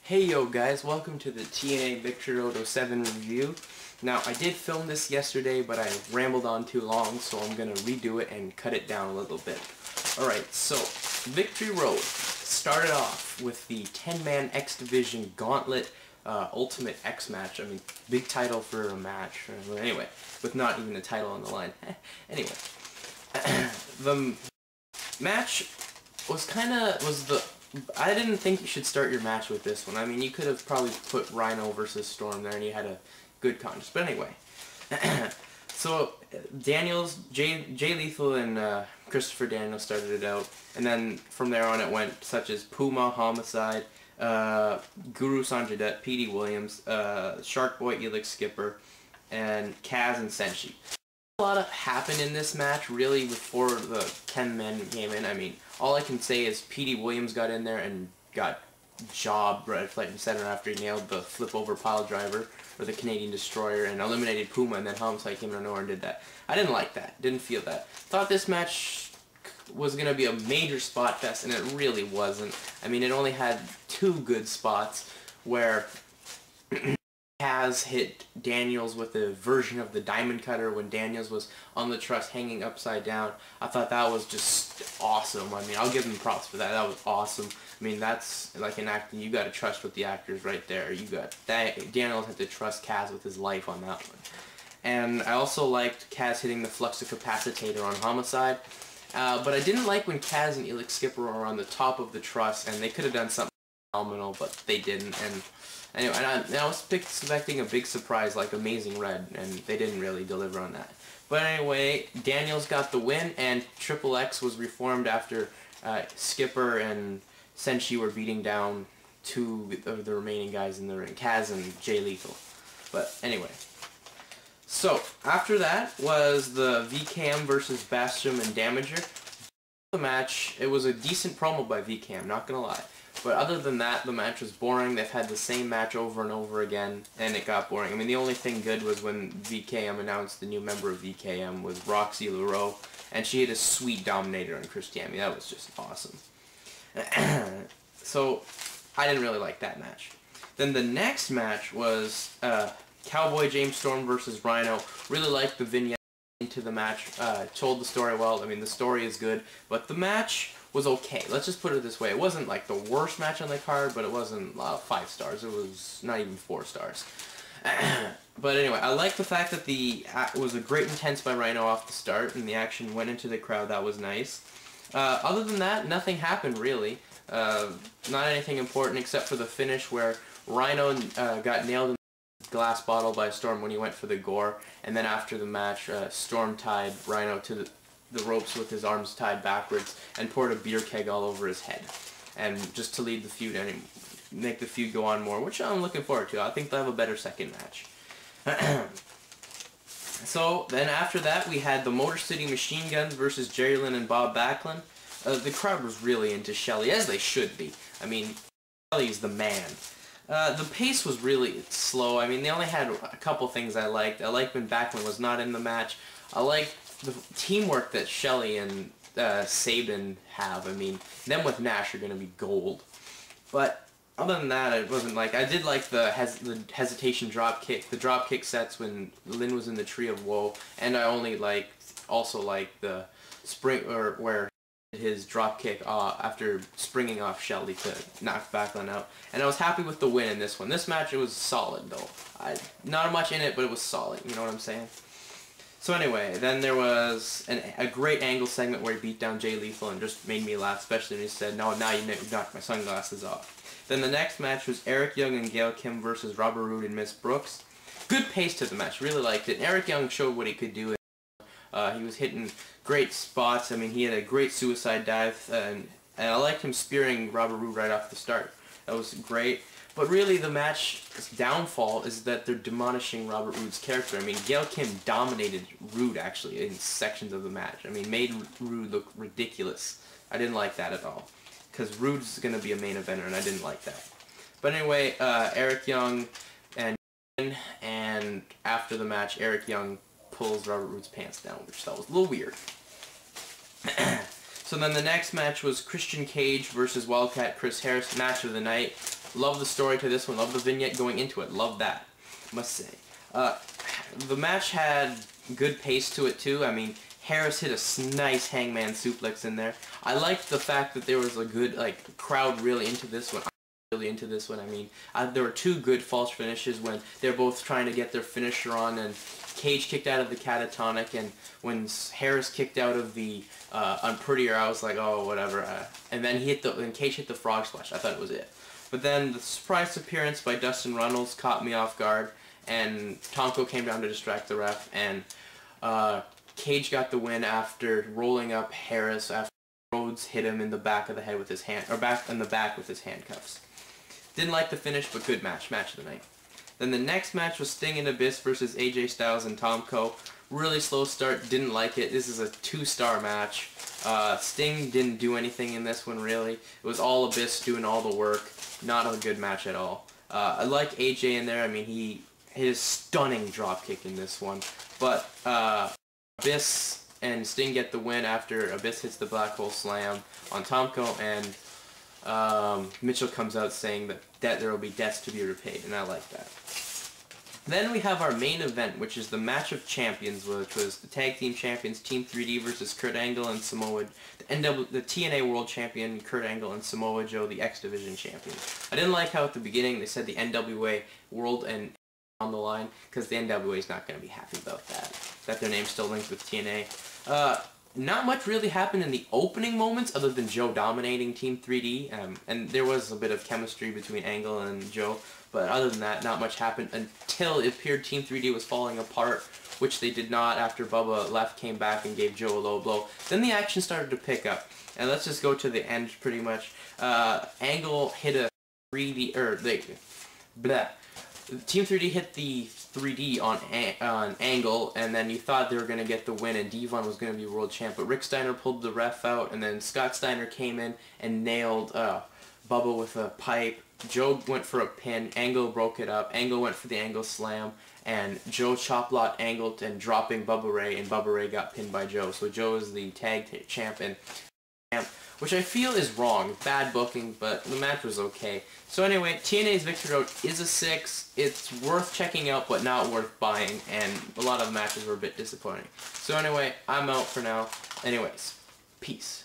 Hey yo guys, welcome to the TNA Victory Road 07 review. Now I did film this yesterday, but I rambled on too long, so I'm gonna redo it and cut it down a little bit. Alright, so Victory Road started off with the 10-man X Division Gauntlet Ultimate X match. I mean, big title for a match. But anyway, with not even a title on the line. Anyway, the match I didn't think you should start your match with this one. I mean, you could have probably put Rhino versus Storm there and you had a good contest. But anyway, so Daniels, Jay Lethal and Christopher Daniels started it out. And then from there on it went such as Puma, Homicide, Guru Sanjadet, Petey Williams, Shark Boy, Elix Skipper, and Kaz and Senshi. A lot happened in this match, really, before the 10 men came in. I mean, all I can say is Petey Williams got in there and got jobbed right left and center after he nailed the flip over pile driver or the Canadian Destroyer and eliminated Puma, and then Homicide came out of nowhere and did that. I didn't like that. Didn't feel that. Thought this match was going to be a major spot fest, and it really wasn't. I mean, it only had two good spots where Kaz hit Daniels with a version of the Diamond Cutter when Daniels was on the truss hanging upside down. I thought that was just awesome. I mean, I'll give him props for that. That was awesome. I mean, that's like an acting. You got to trust with the actors right there. You got that. Daniels had to trust Kaz with his life on that one. And I also liked Kaz hitting the Fluxicapacitator on Homicide. But I didn't like when Kaz and Elix Skipper were on the top of the truss, and they could have done something phenomenal, but they didn't. And anyway, I was expecting a big surprise like Amazing Red, and they didn't really deliver on that. But anyway, Daniels got the win, and Triple X was reformed after Skipper and Senshi were beating down two of the remaining guys in the ring, Kaz and Jay Lethal. But anyway, so after that was the VKM versus Bastrum and Damager. The match, it was a decent promo by VKM, not gonna lie. But other than that, the match was boring. They've had the same match over and over again, and it got boring. I mean, the only thing good was when VKM announced the new member of VKM was Roxy LaRoe, and she had a sweet Dominator on Christiami. That was just awesome. So, I didn't really like that match. Then the next match was Cowboy James Storm versus Rhino. Really liked the vignette into the match. Told the story well. I mean, the story is good, but the match was okay. Let's just put it this way. It wasn't like the worst match on the card, but it wasn't 5 stars. It was not even 4 stars. But anyway, I like the fact that it was a great intense by Rhino off the start, and the action went into the crowd. That was nice. Other than that, nothing happened really. Not anything important except for the finish where Rhino got nailed in the glass bottle by Storm when he went for the gore, and then after the match, Storm tied Rhino to the ropes with his arms tied backwards and poured a beer keg all over his head, and just to lead the feud and make the feud go on more, which I'm looking forward to. I think they'll have a better second match. So then after that we had the Motor City Machine Guns versus Jailynn and Bob Backlund. The crowd was really into Shelly, as they should be. I mean, Shelly's the man. The pace was really slow. I mean, they only had a couple things I liked. I liked when Backlund was not in the match. I liked the teamwork that Shelly and Sabin have. I mean, them with Nash are going to be gold. But other than that, it wasn't like... I did like the hesitation drop kick, the drop kick sets when Lynn was in the Tree of Woe, and I also liked the spring, or where his drop kick after springing off Shelly to knock Backlund out. And I was happy with the win in this one. This match, it was solid though. Not much in it, but it was solid. You know what I'm saying? So anyway, then there was a great angle segment where he beat down Jay Lethal and just made me laugh, especially when he said, "No, now you knocked my sunglasses off." Then the next match was Eric Young and Gail Kim versus Robert Roode and Miss Brooks. Good pace to the match, really liked it. And Eric Young showed what he could do. He was hitting great spots. I mean, he had a great suicide dive, and I liked him spearing Robert Roode right off the start. That was great. But really, the match's downfall is that they're demolishing Robert Roode's character. I mean, Gail Kim dominated Roode, actually, in sections of the match. I mean, made Roode look ridiculous. I didn't like that at all, because Roode's going to be a main eventer, and I didn't like that. But anyway, Eric Young and after the match, Eric Young pulls Robert Roode's pants down, which that was a little weird. So then the next match was Christian Cage versus Wildcat Chris Harris, match of the night. Love the story to this one. Love the vignette going into it. Love that, must say. The match had good pace to it too. I mean, Harris hit a nice hangman suplex in there. I liked the fact that there was a good crowd really into this one. Really into this one. I mean, there were two good false finishes when they're both trying to get their finisher on, and Cage kicked out of the catatonic, and when Harris kicked out of the Unprettier, I was like, oh, whatever. And then Cage hit the frog splash. I thought it was it. But then the surprise appearance by Dustin Runnels caught me off guard, and Tonko came down to distract the ref, and Cage got the win after rolling up Harris after Rhodes hit him in the back of the head with his hand, or back in the back with his handcuffs. Didn't like the finish, but good match. Match of the night. Then the next match was Sting and Abyss versus AJ Styles and Tomko. Really slow start. Didn't like it. This is a 2-star match. Sting didn't do anything in this one, really. It was all Abyss doing all the work. Not a good match at all. I like AJ in there. I mean, he hit a stunning dropkick in this one. But Abyss and Sting get the win after Abyss hits the Black Hole Slam on Tomko, and Mitchell comes out saying that there will be debts to be repaid, and I like that. Then we have our main event, which is the match of champions, which was the tag team champions Team 3D versus Kurt Angle and Samoa, the TNA World Champion Kurt Angle and Samoa Joe, the X Division champion. I didn't like how at the beginning they said the NWA World and on the line, because the NWA is not going to be happy about that their name's still linked with TNA. Not much really happened in the opening moments other than Joe dominating Team 3D, and there was a bit of chemistry between Angle and Joe, but other than that, not much happened until it appeared Team 3D was falling apart, which they did not after Bubba left, came back, and gave Joe a low blow. Then the action started to pick up, and let's just go to the end pretty much. Angle hit a 3D, Team 3D hit the 3D on Angle, and then you thought they were going to get the win and Devon was going to be world champ, but Rick Steiner pulled the ref out, and then Scott Steiner came in and nailed Bubba with a pipe. Joe went for a pin, Angle broke it up, Angle went for the Angle slam, and Joe chop-blocked Angle and dropping Bubba Ray, and Bubba Ray got pinned by Joe. So Joe is the tag champ, which I feel is wrong. Bad booking, but the match was okay. So anyway, TNA's victory road is a 6. It's worth checking out, but not worth buying, and a lot of matches were a bit disappointing. So anyway, I'm out for now. Anyways, peace.